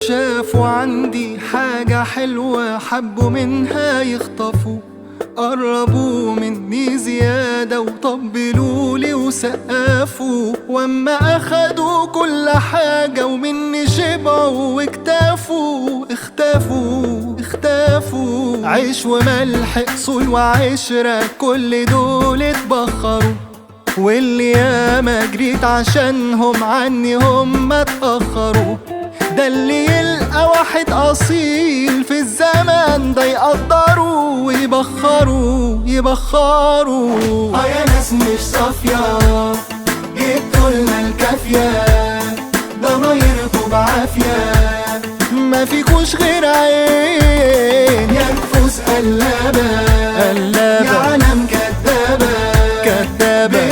شافوا عندي حاجة حلوة حبوا منها يخطفوا، قربوا مني زيادة وطبلولي وسقفوا، واما اخدوا كل حاجة ومني شبعوا واكتفوا. اختفوا عيش وملح اصول وعشرة كل دول اتبخروا، واللي ياما جريت عشانهم عني هم اتأخروا. ده اللي يلقى واحد أصيل في الزمن ده يقدروا ويبخروا. يا ناس مش صافية جبتولنا الكافية، ضمايركوا بعافية ما فيكوش غير عين، يا نفوس قلابة يا عالم كدابة